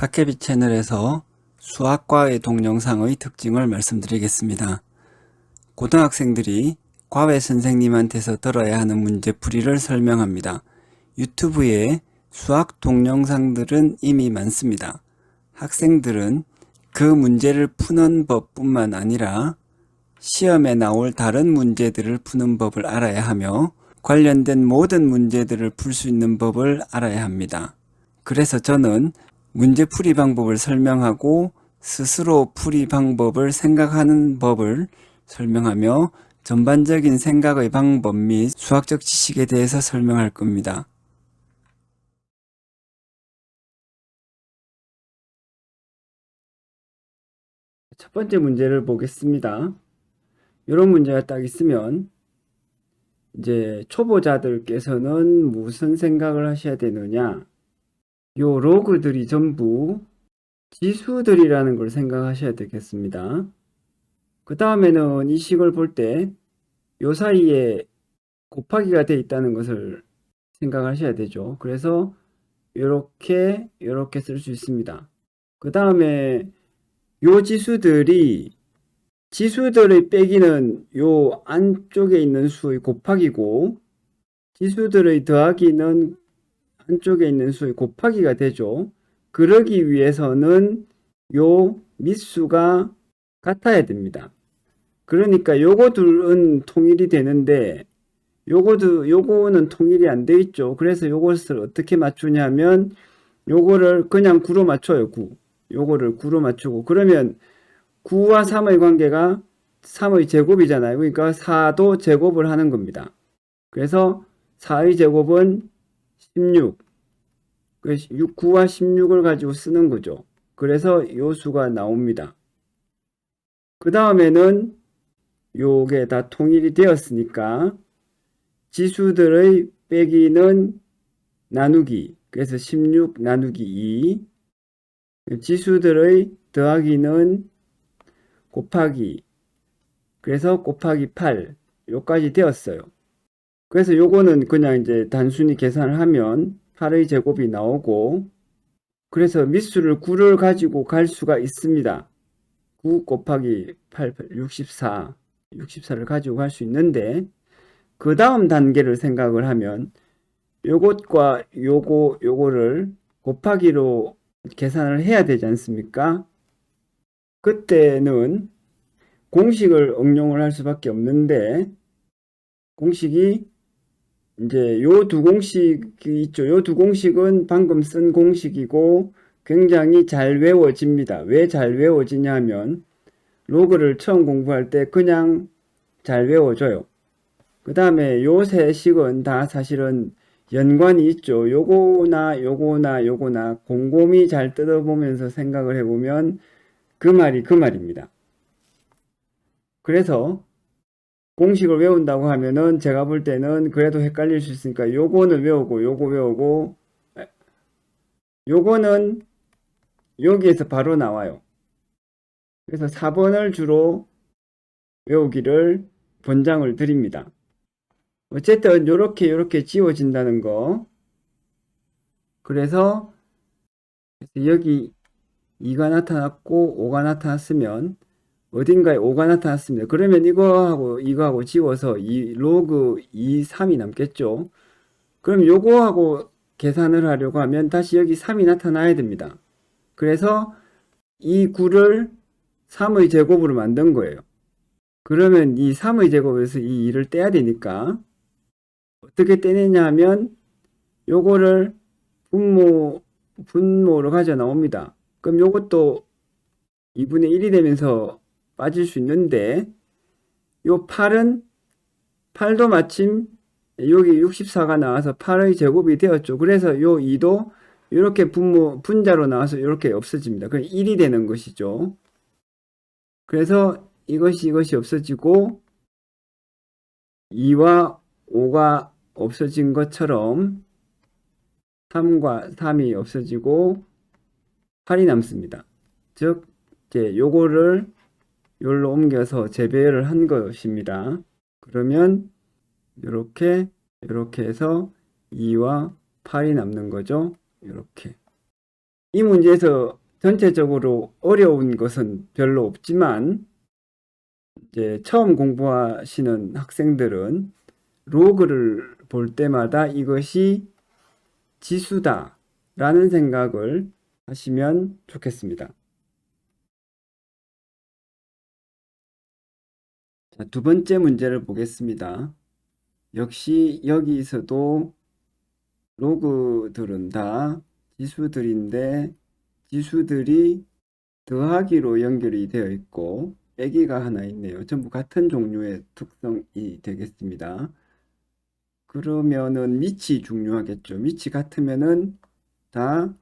학개비 채널에서 수학과의 동영상의 특징을 말씀드리겠습니다. 고등학생들이 과외 선생님한테서 들어야 하는 문제풀이를 설명합니다. 유튜브에 수학 동영상들은 이미 많습니다. 학생들은 그 문제를 푸는 법뿐만 아니라 시험에 나올 다른 문제들을 푸는 법을 알아야 하며 관련된 모든 문제들을 풀 수 있는 법을 알아야 합니다. 그래서 저는 문제풀이 방법을 설명하고 스스로 풀이 방법을 생각하는 법을 설명하며 전반적인 생각의 방법 및 수학적 지식에 대해서 설명할 겁니다. 첫 번째 문제를 보겠습니다. 이런 문제가 딱 있으면 이제 초보자들께서는 무슨 생각을 하셔야 되느냐? 요 로그들이 전부 지수들이라는 걸 생각하셔야 되겠습니다. 그 다음에는 이 식을 볼 때 요 사이에 곱하기가 돼 있다는 것을 생각하셔야 되죠. 그래서 이렇게 쓸 수 있습니다. 그 다음에 요 지수들의 빼기는 요 안쪽에 있는 수의 곱하기고 지수들의 더하기는 안쪽에 있는 수의 곱하기가 되죠. 그러기 위해서는 요 밑수가 같아야 됩니다. 그러니까 요거 둘은 통일이 되는데 요거는 통일이 안 돼 있죠. 그래서 요것을 어떻게 맞추냐면 요거를 그냥 9로 맞춰요. 9. 요거를 9로 맞추고 그러면 9와 3의 관계가 3의 제곱이잖아요. 그러니까 4도 제곱을 하는 겁니다. 그래서 4의 제곱은 16. 9와 16을 가지고 쓰는 거죠. 그래서 요 수가 나옵니다. 그 다음에는 요게 다 통일이 되었으니까 지수들의 빼기는 나누기. 그래서 16 나누기 2. 지수들의 더하기는 곱하기. 그래서 곱하기 8. 요까지 되었어요. 그래서 요거는 그냥 이제 단순히 계산을 하면 8의 제곱이 나오고 그래서 밑수를 9를 가지고 갈 수가 있습니다. 9 곱하기 8, 64. 64를 가지고 갈 수 있는데 그 다음 단계를 생각을 하면 요것과 요거를 곱하기로 계산을 해야 되지 않습니까? 그때는 공식을 응용을 할 수밖에 없는데 공식이 이제 요 두 공식이 있죠. 요 두 공식은 방금 쓴 공식이고 굉장히 잘 외워집니다. 왜 잘 외워지냐 하면 로그를 처음 공부할 때 그냥 잘 외워져요. 그 다음에 요 세 식은 다 사실은 연관이 있죠. 요거나 곰곰이 잘 뜯어보면서 생각을 해보면 그 말이 그 말입니다. 그래서 공식을 외운다고 하면은 제가 볼 때는 그래도 헷갈릴 수 있으니까 요거는 외우고 요거 외우고 요거는 여기에서 바로 나와요. 그래서 4번을 주로 외우기를 권장을 드립니다. 어쨌든 요렇게 지워진다는 거. 그래서 여기 2가 나타났고 5가 나타났으면 어딘가에 5가 나타났습니다. 그러면 이거하고 지워서 로그 2, 3이 남겠죠. 그럼 요거하고 계산을 하려고 하면 다시 여기 3이 나타나야 됩니다. 그래서 이 9를 3의 제곱으로 만든 거예요. 그러면 이 3의 제곱에서 이 2를 떼야 되니까 어떻게 떼내냐 하면 요거를 분모로 가져 나옵니다. 그럼 요것도 2분의 1이 되면서 빠질 수 있는데 요 8도 마침 여기 64가 나와서 8의 제곱이 되었죠. 그래서 요 2도 이렇게 분자로 나와서 이렇게 없어집니다. 그럼 1이 되는 것이죠. 그래서 이것이 없어지고 2와 5가 없어진 것처럼 3이 없어지고 8이 남습니다. 즉 이제 요거를 요로 옮겨서 재배열을 한 것입니다. 그러면 이렇게 해서 2와 8이 남는 거죠. 이렇게. 이 문제에서 전체적으로 어려운 것은 별로 없지만 이제 처음 공부하시는 학생들은 로그를 볼 때마다 이것이 지수다 라는 생각을 하시면 좋겠습니다. 자, 두 번째 문제를 보겠습니다. 역시 여기서도 로그들은 다 지수들인데 지수들이 더하기로 연결이 되어 있고 빼기가 하나 있네요. 전부 같은 종류의 특성이 되겠습니다. 그러면은 밑이 중요하겠죠. 밑이 같으면은 다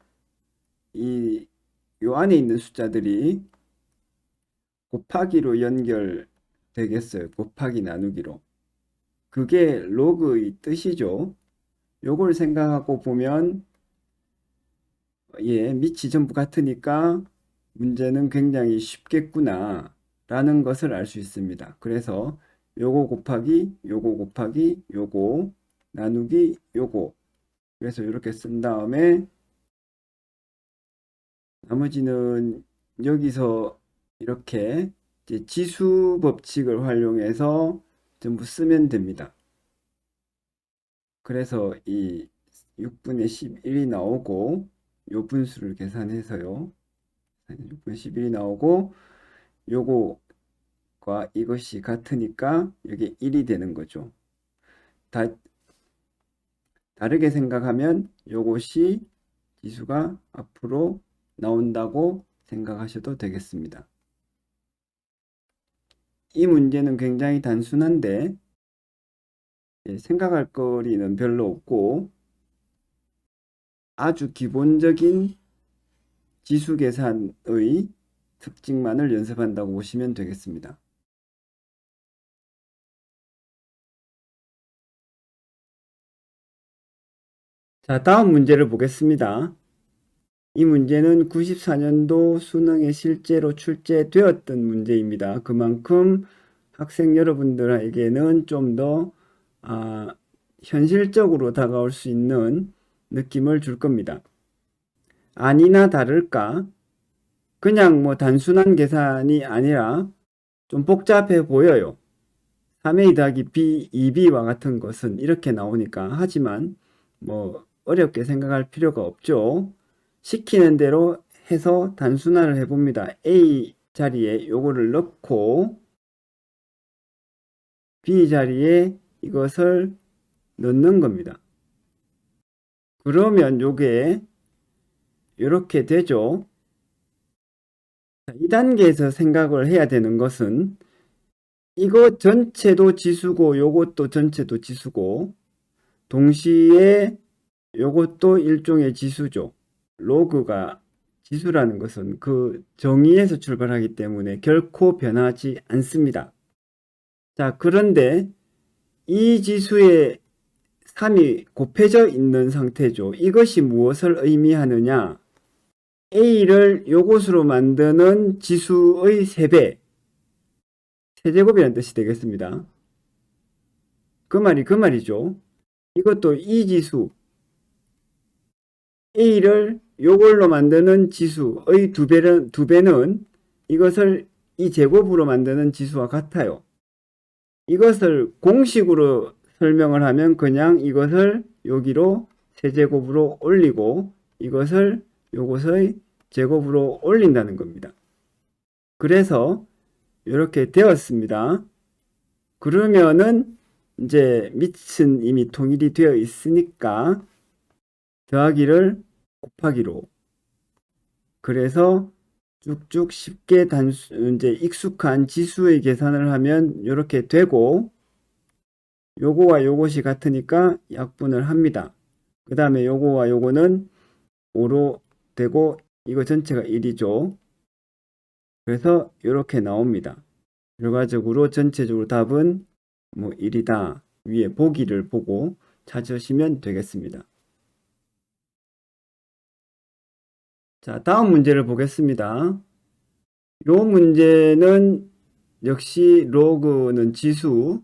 요 안에 있는 숫자들이 곱하기로 연결되겠어요. 곱하기 나누기로. 그게 로그의 뜻이죠. 요걸 생각하고 보면 예, 밑이 전부 같으니까 문제는 굉장히 쉽겠구나 라는 것을 알 수 있습니다. 그래서 요거 곱하기 요거 곱하기 요거 나누기 요거 그래서 이렇게 쓴 다음에 나머지는 여기서 이렇게 이제 지수 법칙을 활용해서 전부 쓰면 됩니다. 그래서 이 6분의 11이 나오고 요 분수를 계산해서요. 6분의 11이 나오고 요거과 이것이 같으니까 이게 1이 되는 거죠. 다르게 생각하면 요것이 지수가 앞으로 나온다고 생각하셔도 되겠습니다. 이 문제는 굉장히 단순한데 생각할 거리는 별로 없고 아주 기본적인 지수 계산의 특징만을 연습한다고 보시면 되겠습니다. 자, 다음 문제를 보겠습니다. 이 문제는 94년도 수능에 실제로 출제되었던 문제입니다. 그만큼 학생 여러분들에게는 좀 더 현실적으로 다가올 수 있는 느낌을 줄 겁니다. 아니나 다를까 그냥 뭐 단순한 계산이 아니라 좀 복잡해 보여요. 3a 더하기 b, 2b와 같은 것은 이렇게 나오니까 하지만 뭐 어렵게 생각할 필요가 없죠. 시키는 대로 해서 단순화를 해봅니다. a 자리에 요거를 넣고 b 자리에 이것을 넣는 겁니다. 그러면 요게 이렇게 되죠. 2단계에서 생각을 해야 되는 것은 이거 전체도 지수고 요것도 전체도 지수고 동시에 요것도 일종의 지수죠. 로그가 지수라는 것은 그 정의에서 출발하기 때문에 결코 변하지 않습니다. 자, 그런데 이 지수에 3이 곱해져 있는 상태죠. 이것이 무엇을 의미하느냐? A를 요것으로 만드는 지수의 3배, 세제곱이라는 뜻이 되겠습니다. 그 말이죠. 이것도 이 지수, A를 요걸로 만드는 지수의 두 배는 이것을 이 제곱으로 만드는 지수와 같아요. 이것을 공식으로 설명을 하면 그냥 이것을 여기로 세제곱으로 올리고 이것을 요것의 제곱으로 올린다는 겁니다. 그래서 이렇게 되었습니다. 그러면은 이제 밑은 이미 통일이 되어 있으니까 더하기를 곱하기로 그래서 쭉쭉 쉽게 이제 익숙한 지수의 계산을 하면 이렇게 되고 요거와 요것이 같으니까 약분을 합니다. 그 다음에 요거와 요거는 5로 되고 이거 전체가 1이죠. 그래서 이렇게 나옵니다. 결과적으로 전체적으로 답은 뭐 1이다. 위에 보기를 보고 찾으시면 되겠습니다. 자, 다음 문제를 보겠습니다. 이 문제는 역시 로그는 지수과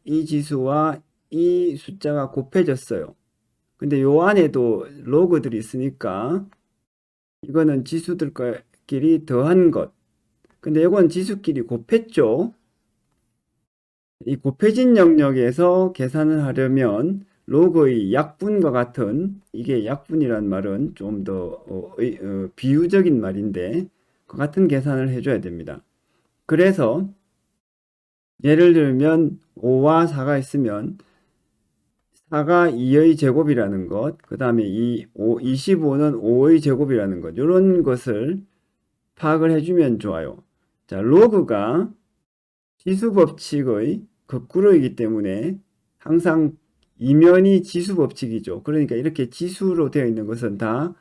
이 지수와 이 숫자가 곱해졌어요. 근데 요 안에도 로그들이 있으니까 이거는 지수들끼리 더한 것. 근데 이건 지수끼리 곱했죠. 이 곱해진 영역에서 계산을 하려면 로그의 약분과 같은, 이게 약분이란 말은 좀 더 비유적인 말인데 그 같은 계산을 해줘야 됩니다. 그래서 예를 들면 5와 4가 있으면 4가 2의 제곱이라는 것, 그 다음에 25는 5의 제곱이라는 것, 이런 것을 파악을 해주면 좋아요. 자, 로그가 지수 법칙의 거꾸로이기 때문에 항상 이면이 지수 법칙이죠. 그러니까 이렇게 지수로 되어 있는 것은 다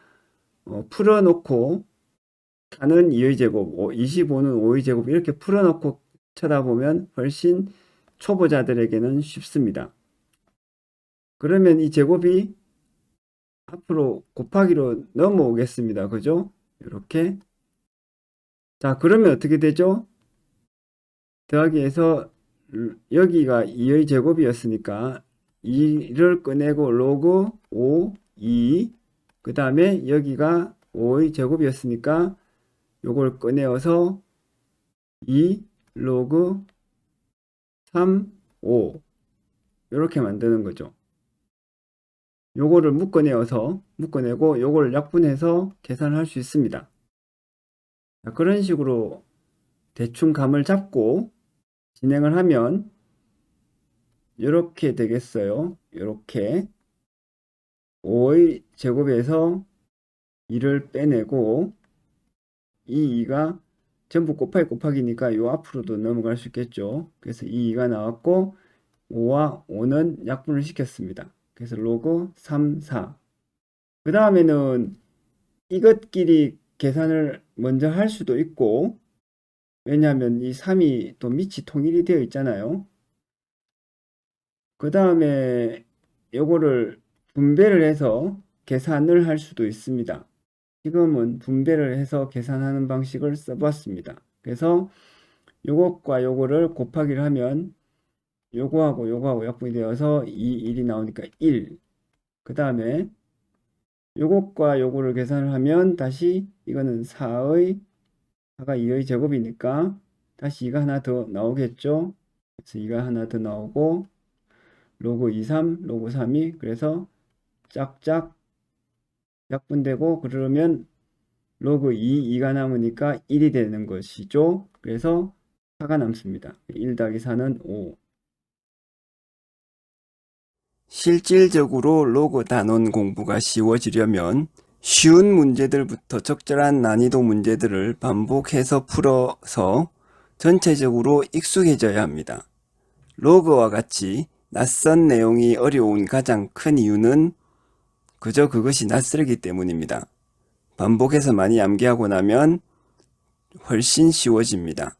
풀어놓고 4는 2의 제곱, 25는 5의 제곱 이렇게 풀어놓고 쳐다보면 훨씬 초보자들에게는 쉽습니다. 그러면 이 제곱이 앞으로 곱하기로 넘어오겠습니다. 그죠? 이렇게. 자, 그러면 어떻게 되죠? 더하기에서 여기가 2의 제곱이었으니까 2를 꺼내고 로그 5, 2, 그 다음에 여기가 5의 제곱이었으니까 요걸 꺼내어서 2 로그 3, 5 이렇게 만드는 거죠. 요거를 묶어내고 요걸 약분해서 계산을 할 수 있습니다. 자, 그런 식으로 대충 감을 잡고 진행을 하면 이렇게 되겠어요. 이렇게 5의 제곱에서 2를 빼내고 이 2가 전부 곱하기니까 요 앞으로도 넘어갈 수 있겠죠. 그래서 이 2가 나왔고 5와 5는 약분을 시켰습니다. 그래서 로그 3, 4. 그 다음에는 이것끼리 계산을 먼저 할 수도 있고, 왜냐하면 이 3이 또 밑이 통일이 되어 있잖아요. 그 다음에 요거를 분배를 해서 계산을 할 수도 있습니다. 지금은 분배를 해서 계산하는 방식을 써봤습니다. 그래서 요것과 요거를 곱하기를 하면 요거하고 요거하고 약분이 되어서 2, 1이 나오니까 1. 그 다음에 요것과 요거를 계산을 하면 다시 이거는 4가 2의 제곱이니까 다시 2가 하나 더 나오겠죠. 그래서 2가 하나 더 나오고 로그 2, 3, 로그 3이 그래서 짝짝 약분되고 그러면 로그 2가 남으니까 1이 되는 것이죠. 그래서 4가 남습니다. 1 더하기 4는 5. 실질적으로 로그 단원 공부가 쉬워지려면 쉬운 문제들부터 적절한 난이도 문제들을 반복해서 풀어서 전체적으로 익숙해져야 합니다. 로그와 같이 낯선 내용이 어려운 가장 큰 이유는 그저 그것이 낯설기 때문입니다. 반복해서 많이 암기하고 나면 훨씬 쉬워집니다.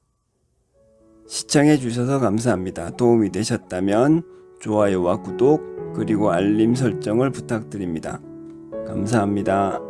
시청해 주셔서 감사합니다. 도움이 되셨다면 좋아요와 구독 그리고 알림 설정을 부탁드립니다. 감사합니다.